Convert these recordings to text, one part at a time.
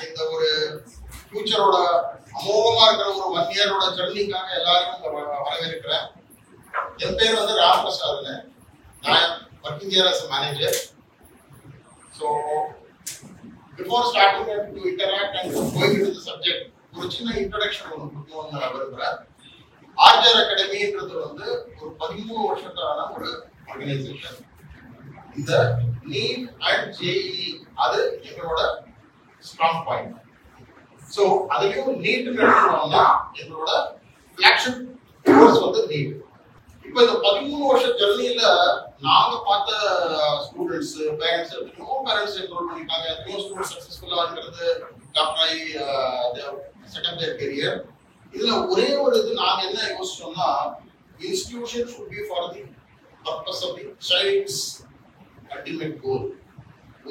இந்த ஒரு ஃபியூச்சரோட அமோகமா இருக்கிற ஒரு 1 இயரோட ஜர்னிக்காக எல்லாருக்கும் வரவேற்கிறேன். என் பேர் வந்து ராம் பிரசாத். நான் working here as a manager. So before starting to interact and going into the subject, ஒரு சின்ன இன்ட்ரோடக்ஷன் ஒன்று கொடுக்கணும்னு நான் விரும்புகிறேன். ஆர்ஜர் அகாடமின்றது வந்து ஒரு 13 வருஷத்தான ஒரு ஆர்கனைசேஷன். இந்த நீட் அண்ட் ஜேஇ அது எங்களோட ஸ்ட்ராங் பாயிண்ட். ஸோ அதுலயும் நீட் எடுத்துட்டோம்னா எங்களோட ஃபிளாக்ஷிப் கோர்ஸ் வந்து நீட். இப்போ இந்த 13 வருஷ ஜர்னியில நாங்க பார்த்த ஸ்டூடெண்ட்ஸ், பேரண்ட்ஸ், எத்தனையோ பேரண்ட்ஸ் என்ரோல் பண்ணிட்டாங்க, எத்தனையோ ஸ்டூடெண்ட் சக்சஸ்ஃபுல்லா இருக்கிறது டாக்டர் செகண்ட் தேர் கெரியர். இதுல ஒரே ஒரு இது நாங்க என்ன யோசிச்சோம்னா, institution should be for the purpose of the child's ultimate goal.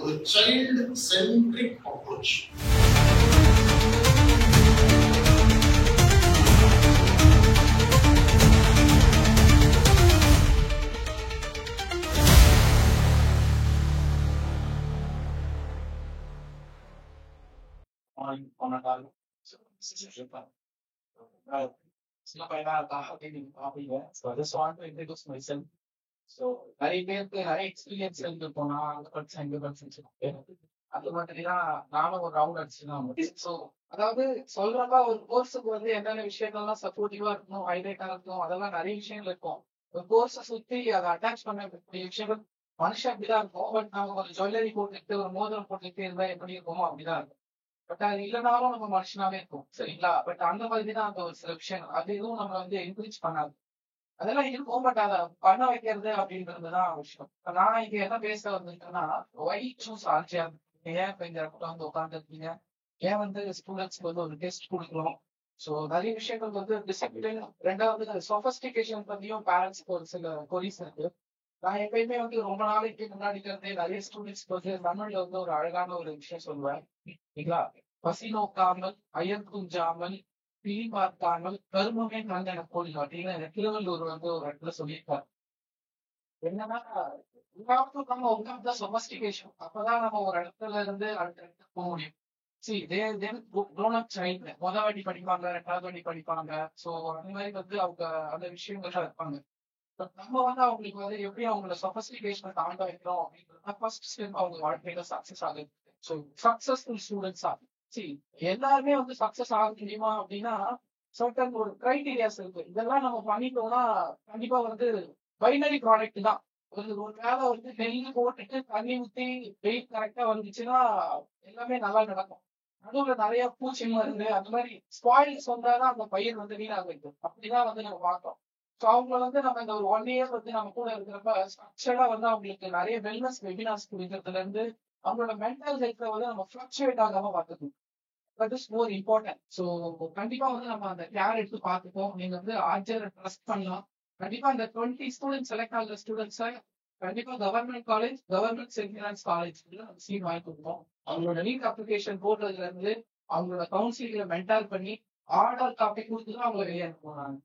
ஒரு child centric approach. நிறைய பேருக்கு நிறைய எக்ஸ்பீரியன்ஸ் இருந்துருக்கோம். அங்க படிச்சேன், இங்க படிச்சேன். அது மாதிரிதான் நானும் ஒரு ரவுண்ட் அடிச்சுதான். ஸோ அதாவது சொல்றப்ப ஒரு கோர்ஸுக்கு வந்து என்னென்ன விஷயங்கள்லாம் சப்போர்ட்டிவா இருக்கணும், ஹைலைட்டா இருக்கணும், அதெல்லாம் நிறைய விஷயங்கள் இருக்கும். ஒரு கோர்ஸை சுத்தி அதை அட்டாச் பண்ணக்கூடிய விஷயங்கள் மனுஷன் அப்படிதான் இருக்கும். பட் நாம ஒரு ஜுவல்லரி போட்டுக்கிட்டு ஒரு மோதிரம் போட்டுக்கிட்டு இருந்தா எப்படி இருக்குமோ அப்படிதான் இருக்கும். பட் அது இல்லைனாலும் நம்ம மனுஷனாவே இருக்கும், சரிங்களா? பட் அந்த மாதிரிதான் அந்த ஒரு சில விஷயங்கள் அது எதுவும் நம்ம வந்து என்கரேஜ் பண்ணாது. அதெல்லாம் இருக்கும். பட் அதை பண்ண வைக்கிறது அப்படின்றதுதான் விஷயம். நான் இங்க என்ன பேச வந்துட்டேன்னா, ஒய் சூஸ் ஆர்ஜிஆர், ஏன் இப்ப இந்த இடத்துல வந்து உட்காந்துருக்கீங்க, ஏன் வந்து ஸ்டூடெண்ட்ஸ்க்கு வந்து ஒரு டெஸ்ட் கொடுக்கணும். ஸோ நிறைய விஷயங்கள் வந்து டிசிப்ளின், ரெண்டாவது சொபஸ்டிகேஷன் பத்தியும் பேரண்ட்ஸ்க்கு ஒரு சில கொரிஸ் இருக்கு. நான் எப்பயுமே வந்து ரொம்ப நாளைக்கு முன்னாடி இருந்தே நிறைய ஸ்டூடெண்ட்ஸ்க்கு வந்து தமிழ்ல வந்து ஒரு அழகான ஒரு விஷயம் சொல்லுவேன், சரிங்களா? பசி நோக்காமல், அயர் குஞ்சாமல், பிரி பார்க்காமல், கருமமே கலந்த எனக்கு போடல அப்படின்னு திருவள்ளூர் வந்து ஒரு இடத்துல சொல்லியிருக்காரு. என்னன்னா, சொபஸ்டிகேஷன், அப்பதான் நம்ம ஒரு இடத்துல இருந்து அடுத்த இடத்துக்கு போக முடியும். முத வாட்டி படிப்பாங்க, 2வது வாட்டி படிப்பாங்க. சோ அந்த மாதிரி வந்து அவங்க அந்த விஷயங்கள்லாம் இருப்பாங்க. நம்ம வந்து அவங்களுக்கு வந்து எப்படி அவங்களோட சொபஸ்டிகேஷனை தாண்ட வைக்கிறோம் அப்படின்றத ஃபர்ஸ்ட் ஸ்டெப் அவங்க வாழ்க்கையில சக்சஸ் ஆகுது. ஸோ சக்சஸ்ஃபுல் ஸ்டூடெண்ட்ஸா எல்லாருமே வந்து சக்சஸ் ஆக முடியுமா அப்படின்னா, சர்டன் ஒரு கிரைட்டீரியாஸ் இருக்கு. இதெல்லாம் நம்ம பண்ணிட்டோம்னா கண்டிப்பா வந்து பைனரி ப்ராடக்ட் தான். ஒரு வேலை வந்து டெய்லி போட்டுட்டு தண்ணி ஊற்றி வெயிட் கரெக்டா வந்துச்சுன்னா எல்லாமே நல்லா நடக்கும். நடுவுல நிறைய பூச்சி மருந்து அந்த மாதிரி ஸ்பாயில்ஸ் வந்தாதான் அந்த பயிர் வந்து வீணாக வைக்கும். அப்படிதான் வந்து நம்ம பார்த்தோம். ஸோ அவங்க வந்து நம்ம இந்த ஒரு 1 இயர் வந்து நம்ம கூட இருக்கிறப்ப ஸ்ட்ரக்சரா வந்து அவங்களுக்கு நிறைய வெல்னஸ் வெபினார்ஸ் கொடுக்கறதுல இருந்து அவங்களோட மென்டல் ஹெல்த்தை வந்து நம்ம ஃபிளக்சுவேட் ஆகாம பார்த்துக்கணும். That is more important. So கண்டிப்பா வந்து நம்ம அந்த கேர் எடுத்து பார்த்துப்போம். நீங்க வந்து ஆர்ஜரை ட்ரஸ்ட் பண்ணலாம். கண்டிப்பா இந்த 20 ஸ்டூடெண்ட் செலக்ட் ஆகிற ஸ்டூடெண்ட்ஸை கண்டிப்பா government college, government seminars college நம்ம சீட் வாங்கி கொடுப்போம். அவங்களோட நீட் அப்ளிகேஷன் போடுறதுல இருந்து அவங்களோட கவுன்சிலிங்ல மென்டால் பண்ணி ஆர்டர் காப்பி கொடுத்துதான் அவங்களை வெளியே அனுப்புவாங்க.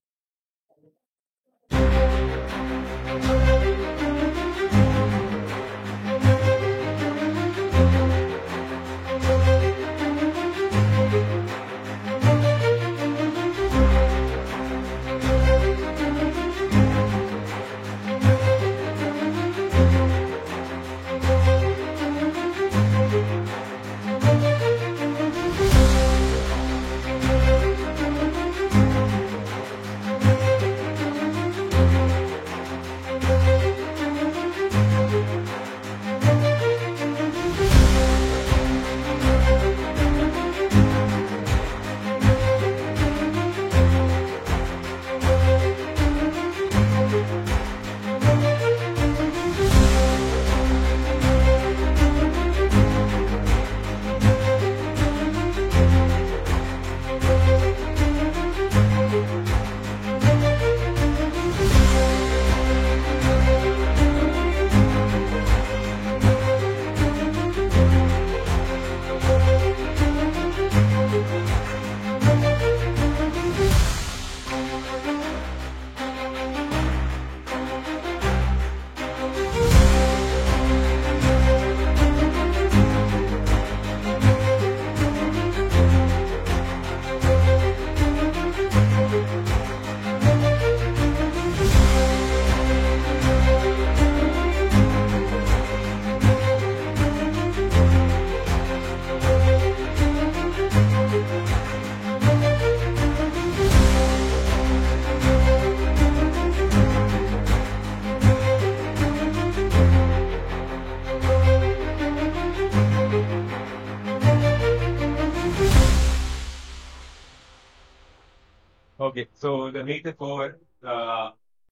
Okay, so the meet is over.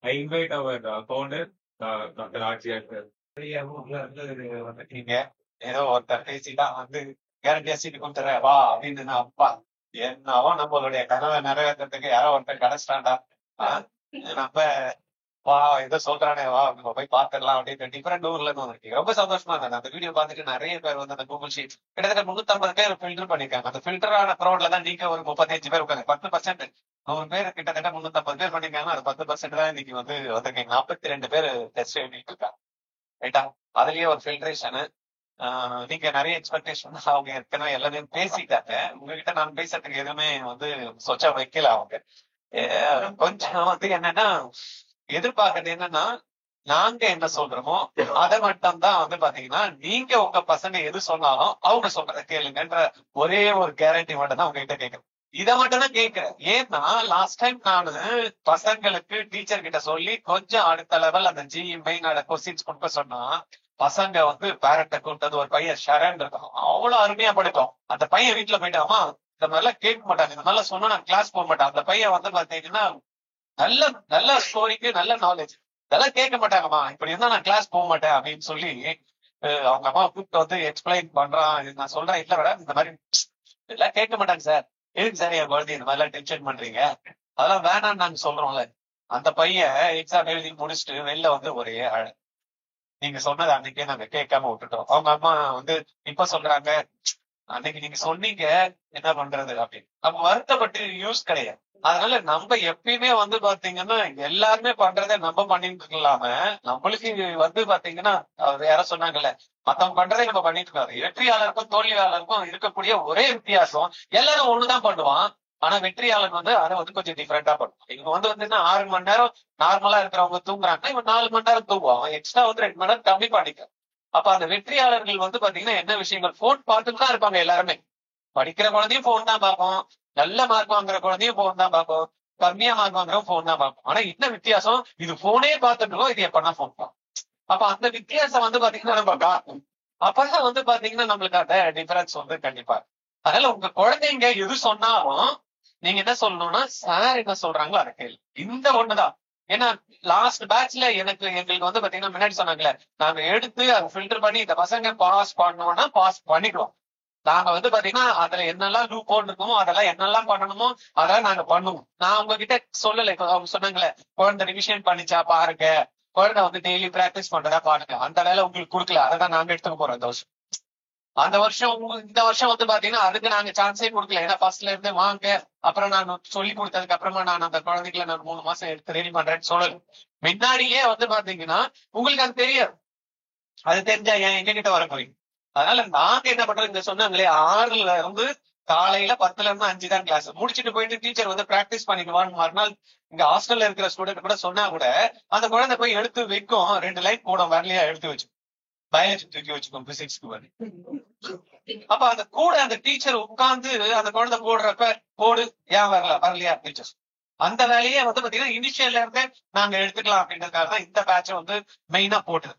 I invite our founder, Dr. Archie sir. பெரிய ஊர்ல இருந்து வந்துட்டீங்க. ஏதோ ஒருத்தர் பேசிட்டா வந்து கேரண்டியா சீட்டு கொடுத்துறேன் வா அப்படின்னு நான் அப்பா என்னவோ நம்மளுடைய கனவை நிறைவேற்றத்துக்கு யாரோ ஒருத்தர் கிடைச்சிட்டாண்டா. நம்ம வா ஏதோ சொல்றானே வா நம்ம போய் பாத்துடலாம் அப்படின்னு டிஃபரெண்ட் ஊர்ல இருந்து வந்துருக்கீங்க. ரொம்ப சந்தோஷமா இருந்தது அந்த வீடியோ பார்த்துட்டு. நிறைய பேர் வந்து அந்த கூகுள் ஷீட் கிட்டத்தட்ட 350 பேர் ஃபில்டர் பண்ணிருக்காங்க. அந்த ஃபில்டரான க்ரௌட்ல தான் நீங்க ஒரு 35 பேர் உட்காந்து 10%. 100 பேர் கிட்டத்தட்ட 350 பேர் பண்ணிருக்காங்க. அது 10% தான் இன்னைக்கு வந்து வந்திருக்கீங்க. 42 பேர் டெஸ்ட் எழுதிட்டு இருக்காங்க. ரைட்டா? அதுலயே ஒரு ஃபில்ட்ரேஷனு. நீங்க நிறைய எக்ஸ்பெக்டேஷன் அவங்க ஏற்கனவே எல்லாமே பேசிட்டாங்க. உங்ககிட்ட நான் பேசுறதுக்கு எதுவுமே வந்து சொச்சா வைக்கல அவங்க. கொஞ்சம் வந்து என்னன்னா எதிர்பார்க்கறது என்னன்னா நாங்க என்ன சொல்றோமோ அதை மட்டும் தான் வந்து பாத்தீங்கன்னா நீங்க உங்க பசங்க எது சொன்னாலும் அவங்க சொல்றத கேளுங்கன்ற ஒரே ஒரு கேரண்டி மட்டும் தான் உங்ககிட்ட கேட்கறேன். இதை மட்டும் தான் கேட்கிறேன். ஏன்னா லாஸ்ட் டைம் நானு பசங்களுக்கு டீச்சர் கிட்ட சொல்லி கொஞ்சம் அடுத்த லெவல் அந்த ஜிஇ மெயினோட கொஸ்டின்ஸ் கொடுக்க சொன்னா பசங்க வந்து பேரண்ட கூப்பிட்டது ஒரு பையன் ஷரண் இருக்கும். அவ்வளவு அருமையா படிக்கும். அந்த பையன் வீட்டுல போயிட்டாமா இந்த மாதிரிலாம் கேட்க மாட்டாங்க. இந்த மாதிரிலாம் சொன்னா நான் கிளாஸ் போக மாட்டேன். அந்த பையன் வந்து பாத்தீங்கன்னா நல்ல நல்ல ஸ்டோரிக்கு நல்ல நாலேஜ் இதெல்லாம் கேட்க மாட்டாங்கம்மா. இப்படி இருந்தா நான் கிளாஸ் போக மாட்டேன் அப்படின்னு சொல்லி அவங்க அம்மா கூப்பிட்டு வந்து எக்ஸ்பிளைன் பண்றான். நான் சொல்றேன் இல்ல மேடம் இந்த மாதிரி எல்லாம் கேட்க மாட்டாங்க சார். எதுக்கு சார் என் குழந்தை இந்த மாதிரி எல்லாம் டென்ஷன் பண்றீங்க? அதெல்லாம் வேணாம்னு நாங்க சொல்றோம்ல. அந்த பையன் எக்ஸாம் எழுதி முடிச்சுட்டு வெளில வந்து ஒரே அழ. நீங்க சொன்னது அன்னைக்கே நாங்க கேட்காம விட்டுட்டோம். அவங்க அம்மா வந்து இப்ப சொல்றாங்க அன்னைக்கு நீங்க சொன்னீங்க என்ன பண்றது அப்படின்னு. நம்ம வருத்தப்பட்டு யூஸ் கிடையாது. அதனால நம்ம எப்பயுமே வந்து பாத்தீங்கன்னா எல்லாருமே பண்றதை நம்ம பண்ணிட்டு இருக்கலாம நம்மளுக்கு வந்து பாத்தீங்கன்னா யாரோ சொன்னாங்கல்ல மத்தவங்க பண்றதை நம்ம பண்ணிட்டு இருக்காது. வெற்றியாளருக்கும் தோல்வியாளருக்கும் இருக்கக்கூடிய ஒரே வித்தியாசம் எல்லாரும் ஒண்ணுதான் பண்ணுவான். ஆனா வெற்றியாளன் வந்து அதை வந்து கொஞ்சம் டிஃபரெண்டா பண்ணுவான். இவங்க வந்து பாத்தீங்கன்னா 6 மணி நேரம் நார்மலா இருக்கிறவங்க தூங்குறாங்கன்னா இவன் 4 மணி நேரம் தூங்குவான். எக்ஸ்ட்ரா வந்து 2 மணி நேரம் கம்மி பண்ணிக்க. அப்ப அந்த வெற்றியாளர்கள் வந்து பாத்தீங்கன்னா என்ன விஷயங்கள் போன் பார்த்துட்டு தான் இருப்பாங்க. எல்லாருமே படிக்கிற குழந்தையும் போன் தான் பார்ப்போம். நல்ல மார்க் வாங்குற குழந்தையும் போன் தான் பார்ப்போம். கம்மியா மார்க் வாங்குறவங்க போன் தான் பார்ப்போம். ஆனா என்ன வித்தியாசம்? இது போனே பார்த்துட்டு இது எப்பனா போன் பார்ப்போம். அப்ப அந்த வித்தியாசம் வந்து பாத்தீங்கன்னா நம்ம காட்டும். அப்பதான் வந்து பாத்தீங்கன்னா நம்மளுக்கு அந்த டிஃபரன்ஸ் வந்து கண்டிப்பா. அதனால உங்க குழந்தைங்க எது சொன்னாலும் நீங்க என்ன சொல்லணும்னா சார் என்ன சொல்றாங்களோ அதை கேள்வி. இந்த ஒண்ணுதான். ஏன்னா லாஸ்ட் பேட்ச்ல எங்களுக்கு வந்து பாத்தீங்கன்னா முன்னாடி சொன்னாங்களே நாங்க எடுத்து அதை ஃபில்டர் பண்ணி இந்த பசங்க பாஸ் பண்ணோம்னா பாஸ் பண்ணிடுவோம். நாங்க வந்து பாத்தீங்கன்னா அதுல என்னெல்லாம் லூப் ஹோல் இருக்குமோ அதெல்லாம் என்னெல்லாம் பண்ணணுமோ அதெல்லாம் நாங்க பண்ணுவோம். நான் உங்ககிட்ட சொல்லல. இப்ப அவங்க சொன்னாங்களே குழந்தை ரிவிஷன் பண்ணிச்சா பாருங்க, குழந்தை வந்து டெய்லி பிராக்டிஸ் பண்றதா பாருங்க. அந்த வேலை உங்களுக்கு கொடுக்கல. அதான் நாங்க எடுத்துக்க போறோம் இந்த வருஷம். அந்த வருஷம் இந்த வருஷம் வந்து பாத்தீங்கன்னா அதுக்கு நாங்க சான்ஸே கொடுக்கல. ஏன்னா ஃபர்ஸ்ட்ல இருந்து வாங்க அப்புறம் நான் சொல்லி கொடுத்ததுக்கு அப்புறமா நான் அந்த குழந்தைகளை நான் 3 மாசம் எடுத்து ரெடி பண்றேன்னு சொல்லல. முன்னாடியே வந்து பாத்தீங்கன்னா உங்களுக்கு அது தெரியாது. அது தெரிஞ்சா ஏன் எங்க கிட்ட வர போறீங்க? அதனால நாங்க என்ன பண்றோம் இங்க சொன்னாங்களே 6ல இருந்து காலையில 10ல இருந்து 5 தான் கிளாஸ் முடிச்சுட்டு போயிட்டு டீச்சர் வந்து பிராக்டிஸ் பண்ணிக்குவான்னு மறுநாள் இங்க ஹாஸ்டல்ல இருக்கிற ஸ்டூடெண்ட் கூட சொன்னா கூட அந்த குழந்தை போய் எடுத்து வைக்கும். 2 லைன் போடும் வரலையா எடுத்து வச்சு பயாலஜி தூக்கி வச்சுக்கோம் பிசிக்ஸ்க்கு வந்து. அப்ப அந்த கூட அந்த டீச்சர் உட்கார்ந்து அந்த குழந்தை போடுறப்ப போடு ஏன் வரலையா டீச்சர்ஸ் அந்த வேலையே வந்து பாத்தீங்கன்னா இனிஷியல்ல இருந்தே நாங்க எடுத்துக்கலாம் அப்படின்றதுக்காக தான் இந்த பேட்சை வந்து மெயினா போட்டது.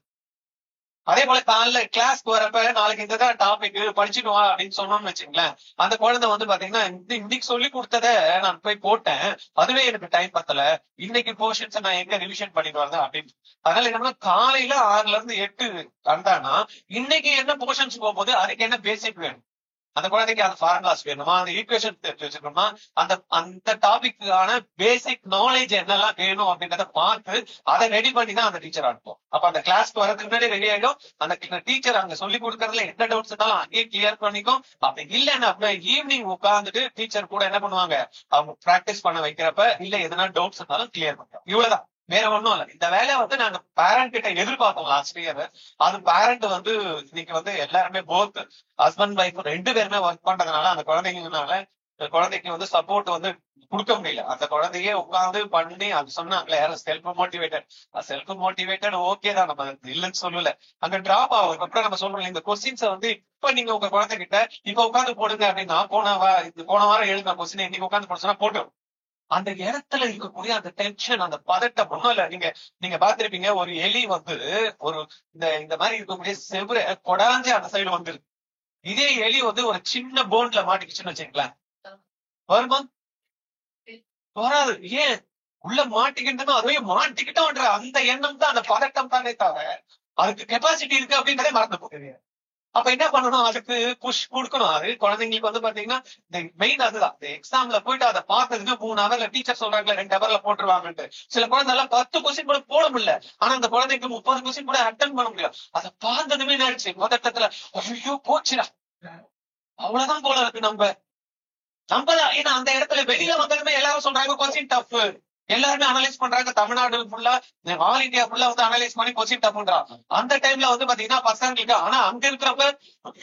அதே போல காலைல கிளாஸ்க்கு வரப்ப நாளைக்கு இதுதான் டாபிக் படிச்சுட்டு வா அப்படின்னு சொன்னோம்னு வச்சுங்களேன். அந்த குழந்தை வந்து பாத்தீங்கன்னா இன்னைக்கு சொல்லி கொடுத்தத நான் போய் போட்டேன். அதுவே எனக்கு டைம் பத்தல. இன்னைக்கு போர்ஷன்ஸ் நான் எங்க ரிவிஷன் பண்ணிட்டு வரேன் அப்படின்னு. அதனால என்னன்னா காலையில 6ல இருந்து 8 வந்தானா இன்னைக்கு என்ன போர்ஷன்ஸ் போகும்போது அதுக்கு என்ன பேசிக் வேணும். அந்த குழந்தைக்கு அந்த ஃபார்முலாஸ் வேணுமா, அந்த ஈக்குவேஷன் தெரிஞ்சு வச்சுக்கணுமா, அந்த டாபிக்கான பேசிக் நாலேஜ் என்னெல்லாம் வேணும் அப்படின்றத பார்த்து அதை ரெடி பண்ணி தான் அந்த டீச்சர் அனுப்பும். அப்ப அந்த கிளாஸ்க்கு வரதுக்கு முன்னாடி ரெடி ஆயிடும். அந்த டீச்சர் அங்க சொல்லி கொடுக்கறதுல என்ன டவுட்ஸ் இருந்தாலும் அங்கேயே கிளியர் பண்ணிக்கும். அப்படி இல்லைன்னா ஈவினிங் உட்காந்துட்டு டீச்சர் கூட என்ன பண்ணுவாங்க அவங்க பிராக்டிஸ் பண்ண வைக்கிறப்ப இல்ல எதனா டவுட்ஸ் இருந்தாலும் கிளியர் பண்ணுவோம். இவ்வளவுதான், வேற ஒண்ணும் இல்ல. இந்த வேலையை வந்து நாங்க பேரண்ட் கிட்ட எதிர்பார்த்தோம் லாஸ்ட் இயர். அது பேரண்ட் வந்து இன்னைக்கு வந்து எல்லாருமே போத் ஹஸ்பண்ட் ஒய்ஃப் 2 பேருமே ஒர்க் பண்றதுனால அந்த குழந்தைக்கு வந்து சப்போர்ட் வந்து கொடுக்க முடியல. அந்த குழந்தையே உட்காந்து பண்ணி அது சொன்னாங்களே யாரும் செல்ஃப் மோட்டிவேட்டட் ஓகே தான், நம்ம இல்லைன்னு சொல்லல. அங்க டிராப் ஆகும். அப்புறம் நம்ம சொல்றோம் இந்த கொஸ்டின்ஸை வந்து இப்ப நீங்க உங்க குழந்தைகிட்ட இப்ப உட்காந்து போடுங்க அப்படின்னா போன வாரம் எழுதின கொஸ்டின் இன்னைக்கு உட்காந்து போட சொன்னா போட்டு அந்த இடத்துல இருக்கக்கூடிய அந்த டென்ஷன் அந்த பதட்டம் ஒண்ணும் இல்ல. நீங்க பாத்திருப்பீங்க ஒரு எலி வந்து ஒரு இந்த மாதிரி இருக்கக்கூடிய செவ்வறு கொடாஞ்சு அந்த சைடு வந்துருக்கு. இதே எலி வந்து ஒரு சின்ன போன்ல மாட்டிக்கிச்சுன்னு வச்சுங்களேன் வருமா வராது. ஏன்? உள்ள மாட்டிக்கிட்டு அதுவே மாட்டிக்கிட்டோன்ற அந்த எண்ணம் தான், அந்த பதட்டம் தானே தவிர அதுக்கு கெப்பாசிட்டி இருக்கு அப்படின்றதே மறந்து போகுது. அப்ப என்ன பண்ணணும்? அதுக்கு புஷ் கொடுக்கணும். அது குழந்தைங்களுக்கு வந்து பாத்தீங்கன்னா மெயின் அதுதான். இந்த எக்ஸாம்ல போயிட்டு அதை பார்த்ததுக்கு 3 ஹவர்ல டீச்சர் சொல்றாங்களே 2 ஹவர்ல போட்டுருவாங்கன்ட்டு. சில குழந்தை எல்லாம் 10 கொஸ்டின் கூட போட முடியல. ஆனா அந்த குழந்தைக்கு 30 கொஸ்டின் கூட அட்டன் பண்ண முடியும். அதை பார்த்ததுமே நினைச்சு பதட்டத்துல ஐயோ போச்சுடா, அவ்வளவுதான் போல இருக்கு. நம்பதான். ஏன்னா அந்த இடத்துல வெளியில வந்ததுமே எல்லாரும் சொல்றாங்க கொஸ்டின் டஃப். எல்லாருமே அனலைஸ் பண்றாங்க. தமிழ்நாடு ஃபுல்லா, ஆல் இந்தியா ஃபுல்லா வந்து அனலைஸ் பண்ணி கொஸ்டின் டஃப்ன்றான். அந்த டைம்ல வந்து பாத்தீங்கன்னா பசங்களுக்கு, ஆனா அங்க இருக்கிறப்ப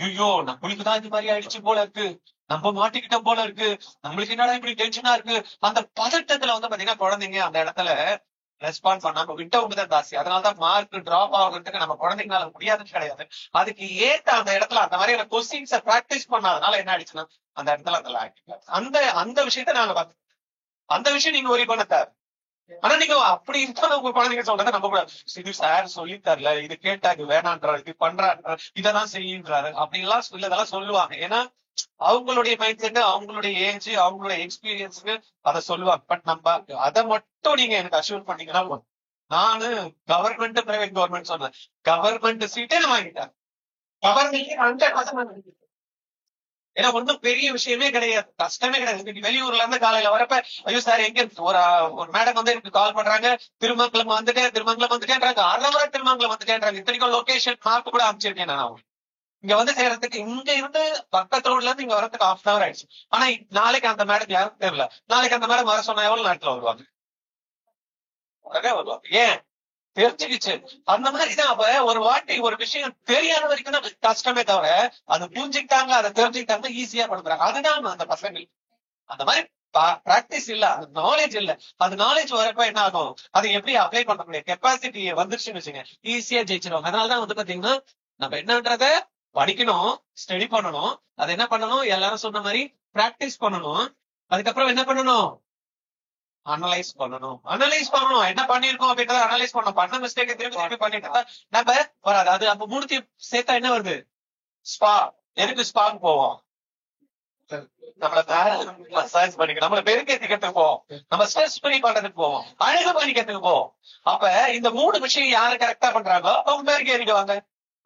ஐயோ நம்மளுக்குதான் இது மாதிரி ஆயிடுச்சு போல இருக்கு, நம்ம மாட்டிக்கிட்டோம் போல இருக்கு, நம்மளுக்கு என்னடா இப்படி டென்ஷனா இருக்கு. அந்த பதட்டத்துல வந்து பாத்தீங்கன்னா குழந்தைங்க அந்த இடத்துல ரெஸ்பாண்ட் பண்ணாம விட்டவங்க தான் ஜாஸ்தி. அதனாலதான் மார்க் டிராப் ஆகுறதுக்கு நம்ம குழந்தைங்களால முடியாதுன்னு கிடையாது. அதுக்கு ஏத்த அந்த இடத்துல அந்த மாதிரியான கொஸ்டின்ஸை பிராக்டிஸ் பண்ணாதனால என்ன ஆயிடுச்சுன்னா அந்த இடத்துல அந்த அந்த விஷயத்த நாங்க பார்த்தோம். அந்த விஷயம் நீங்க ஒரே பண்ண தேவை. ஆனா நீங்க அப்படி இருந்தாலும் உங்க குழந்தைங்க சொல்றதை நம்ப கூடாது. இது சார் சொல்லி தரல, இது கேட்டாங்க வேணான்றாரு, இது பண்றாரு, இதெல்லாம் செய்யுன்றாரு அப்படின்லாம் இதெல்லாம் சொல்லுவாங்க. ஏன்னா அவங்களுடைய மைண்ட் செட், அவங்களுடைய ஏஜ், அவங்களுடைய எக்ஸ்பீரியன்ஸுக்கு அதை சொல்லுவாங்க. பட் நம்ம அதை மட்டும் நீங்க எனக்கு அஷ்யூர் பண்ணீங்கன்னா, நானு கவர்மெண்ட் பிரைவேட் கவர்மெண்ட் சொன்னேன், கவர்மெண்ட் சீட்டே நான் வாங்கிட்டேன். கவர்மெண்ட் 100% ஏன்னா ஒன்றும் பெரிய விஷயமே கிடையாது, கஷ்டமே கிடையாது. வெளியூர்ல இருந்து காலையில வரப்ப ஐயோ சார் எங்க ஒரு மேடம் வந்து எனக்கு கால் பண்றாங்க, திருமங்கலம் வந்துட்டேன்றாங்க, 1/2 hour திருமங்கலம் வந்துட்டேன்றாங்க. இத்தனைக்கும் லொகேஷன் மார்க் கூட அமைச்சிருக்கேன் நான். இங்க வந்து சேர்றதுக்கு இங்க இருந்து பக்கத்து ரோட்ல இருந்து இங்க வரதுக்கு 1/2 hour ஆயிடுச்சு. ஆனா நாளைக்கு அந்த மேடம் யாரும் தெரியல. நாளைக்கு அந்த மேடம் வர சொன்னா எவ்வளவு நேரத்துல வருவாங்க? உடனே வருவாங்க. ஏன்? தெரிஞ்சுக்கிச்சு. அந்த மாதிரிதான். அப்ப ஒரு வாட்டி ஒரு விஷயம் தெரியாத வரைக்கும் தான் கஷ்டமே தவிர அது புரிஞ்சுக்கிட்டாங்க, அதை தெரிஞ்சுக்கிட்டாங்க, ஈஸியா பண்றாங்க. அதுதான் அந்த பசங்கள். அந்த மாதிரி பிராக்டிஸ் இல்ல, அது நாலேஜ் இல்ல. அது நாலேஜ் வரப்ப என்ன ஆகும், அதை எப்படி அப்ளை பண்ணக்கூடிய கெப்பாசிட்டி வந்துருச்சுன்னு வச்சுங்க, ஈஸியா ஜெயிச்சிருவாங்க. அதனாலதான் வந்து பாத்தீங்கன்னா நம்ம என்னன்றத படிக்கணும், ஸ்டடி பண்ணணும். அது என்ன பண்ணணும், எல்லாரும் சொன்ன மாதிரி பிராக்டிஸ் பண்ணணும். அதுக்கப்புறம் என்ன பண்ணணும், அனலைஸ் பண்ணணும். என்ன பண்ணிருக்கோம் அப்படின்றத அனலைஸ் பண்ணணும். பண்ண மிஸ்டேக் திருப்பி பண்ணிட்டு நம்ம வராது. அது அப்ப மூணுத்தி சேர்த்தா என்ன வருது, ஸ்பா. எதுக்கு ஸ்பாக்கு போவோம்? மசாஜ் பண்ணிக்க, நம்மள பெருக்கேத்திக்கிறதுக்கு போவோம், நம்ம ஸ்ட்ரெஸ் ஃப்ரீ பண்றதுக்கு போவோம், அழகு பண்ணிக்கிறதுக்கு போவோம். அப்ப இந்த 3 விஷயம் யாரு கரெக்டா பண்றாங்களோ அவங்க பேருக்கு ஏறிடுவாங்க.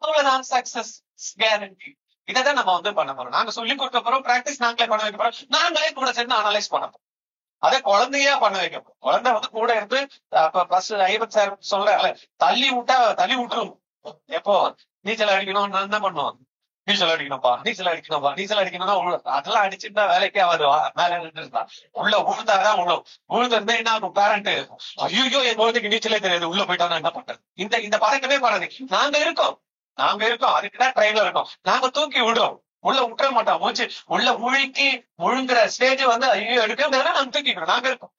அவ்வளவுதான், சக்சஸ் கேரண்டி. இதான் நம்ம வந்து பண்ண போறோம். நாங்க சொல்லி கொடுக்க போறோம், பிராக்டிஸ் நாங்களே பண்ண வைக்க போறோம். நாங்களே கூட சேர்ந்து அனலைஸ் பண்ண போறோம். அதை குழந்தையா பண்ண வைக்கும். குழந்தை வந்து கூட இருந்து ஐபத் சார் சொல்ற தள்ளி விட்டுரும். எப்போ நீச்சல் அடிக்கணும், நான் என்ன பண்ணுவோம், நீச்சல் அடிக்கணும்னா அதெல்லாம் அடிச்சுட்டா வேலைக்கே ஆகாது. மேல நின்று உள்ள உழுந்தாதான் உழுந்திருந்தா என்ன ஆகும், பேரண்ட் ஐயோ என் குழந்தைக்கு நீச்சலே தெரியாது, உள்ள போயிட்டா என்ன பண்றது, இந்த பதட்டமே பண்ணது. நாங்க இருக்கோம், அதுக்குதான் ட்ரெயின்ல இருக்கோம். நாங்க தூக்கி விடுறோம், உள்ள விட்டுற மாட்டோம். மூச்சு உள்ள முழுங்குற ஸ்டேஜ் வந்து ஐயோ எடுக்க நாங்க தூக்கிக்கிறோம். நாங்க இருக்கோம்.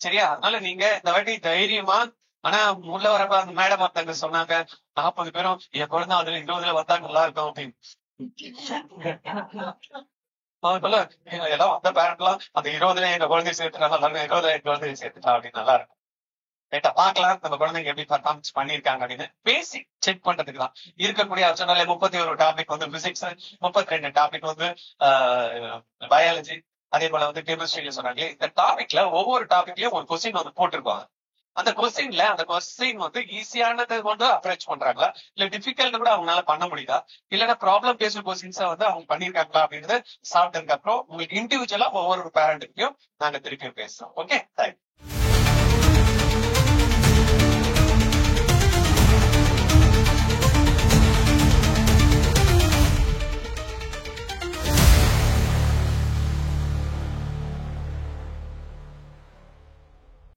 சரியா? அதனால நீங்க இந்த வாட்டி தைரியமா, ஆனா உள்ள வரப்ப அந்த மேடம் ஒருத்தங்க சொன்னாங்க 40 பேரும் என் குழந்தை அதுல 20ல வந்தா நல்லா இருக்கும் அப்படின்னு. எல்லாம் வந்த பேரண்ட் எல்லாம் அந்த 20ல எங்க குழந்தைய சேர்த்துட்டாங்க, 20ல என் குழந்தைய சேர்த்துட்டா அப்படின்னு நல்லா இருக்கும். ரைட்டா, பாக்கலாம் நம்ம குழந்தைங்க எப்படி பர்ஃபார்மன்ஸ் பண்ணிருக்காங்க அப்படின்னு பேசிக் செக் பண்றதுக்கு தான் இருக்கக்கூடிய சொன்னாலே 31 டாபிக் வந்து பிசிக்ஸ், 32 டாபிக் வந்து பயாலஜி, அதே போல வந்து கெமிஸ்ட்ரியில சொன்னாங்க. இந்த டாபிக்ல ஒவ்வொரு டாபிக்லயும் ஒரு கொஸ்டின் வந்து போட்டிருப்பாங்க. அந்த கொஸ்டின் வந்து ஈஸியானதை வந்து அப்ரோச் பண்றாங்களா, இல்ல டிஃபிகல்ட் கூட அவங்களால பண்ண முடியுதா, இல்லன்னா ப்ராப்ளம் பேஸ்ட் கொஸ்டின்ஸா வந்து அவங்க பண்ணிருக்காங்களா அப்படின்றத சாப்பிட்டதுக்கு அப்புறம் உங்களுக்கு இண்டிவிஜுவலா ஒவ்வொரு பேரண்ட்டுக்கும் நாங்க திருப்பியும் பேசுறோம். Okay, thank you.